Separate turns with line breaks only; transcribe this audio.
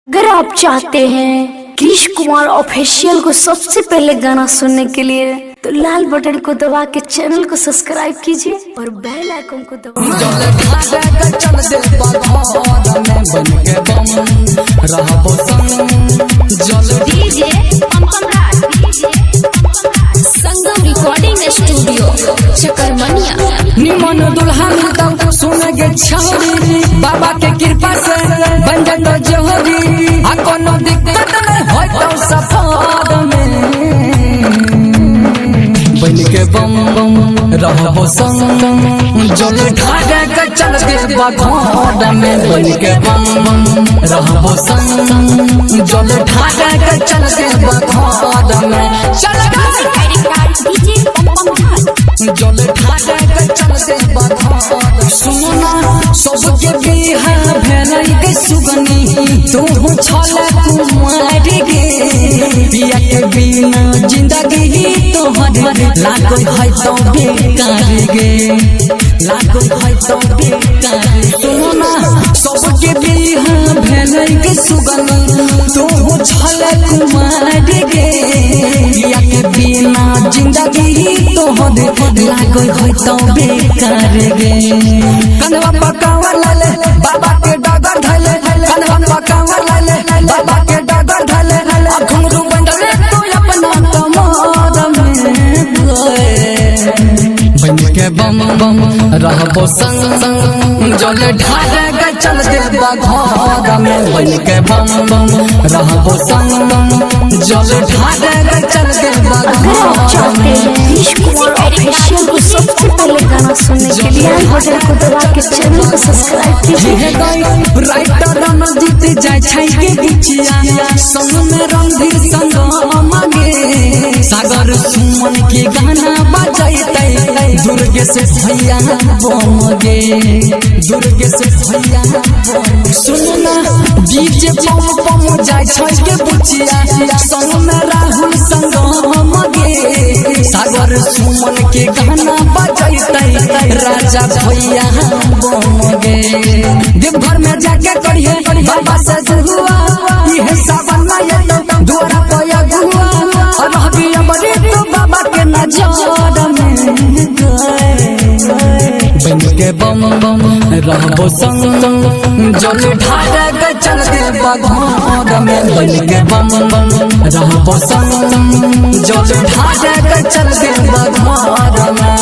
अगर आप चाहते हैं कृष कुमार ऑफिशियल को सबसे पहले गाना सुनने के लिए तो लाल बटन को दबा के चैनल को सब्सक्राइब कीजिए और बेल आइकन को संगम रिकॉर्डिंग स्टूडियो चकरमनिया।
निमन दुल्हा मिलता तो सुनेगे छौरी, बाबा के कृपा से बन जाता जोहरी। आ कोनो दिक्कत नहीं होय तो सफाद में बन के बम बम रहबो संग। जल ढाडे के चल दे बघोड़ में बन के बम बम रहबो संग। जल ढाडे के चल दे बघोड़ में चल जल ढाडे के चल दे बघोड़। सुना सबके बिहा भेलै के सुगनी तू छले कुमार गे। पिया के बिना जिंदगी तोहर लागो है तो बेकार गे, लागो है तो बेकार। सुना सबके बिहा भेलै के सुगनी तू छले कुमार गे। पिया के बिना जिंदगी तोहर लागो है तो बेकार गे। कनवा पकावा लाले बाबा के डगर धले, कनवा पकावा लाले बाबा के डगर धले। घुंघरू बंडले तू अपना कमर में बन के बम बम रहबो संग संग। जल ढाडे के चल दे बघोड़ में बन के बम बम रहबो संग। जल ढाडे के चल दे बघोड़ में।
कृष कुमार ऑफिशियल को सबसे पहले गाना सुनने के लिए लाल बटन को दबा के चैनल को सब्सक्राइब कीजिए।
राइटर रणजीत जाय छै के बिचिया संग में रणधीर संग मांगे। सागर सुमन के गाना बजैते दुर्गे से भैया बम गे, दुर्गे से भैया बम। सुनना डीजे बम बम जाय छै के बिचिया संग में राहुल संग मांगे। सागर सुमन के गाना बजैते राजा भैया बम गे। देवघर में जाके करिए बाबा से जुआ ये सावन में ये द्वारा पया गुआ। और रहबी अमरे तो बाबा के नजर में बन के बम बम रहबो संग। जल ढाडे के चल दे बघोड़ में बन के बम बम रहबो संग। जल ढाडे के चल दे बघोड़ में।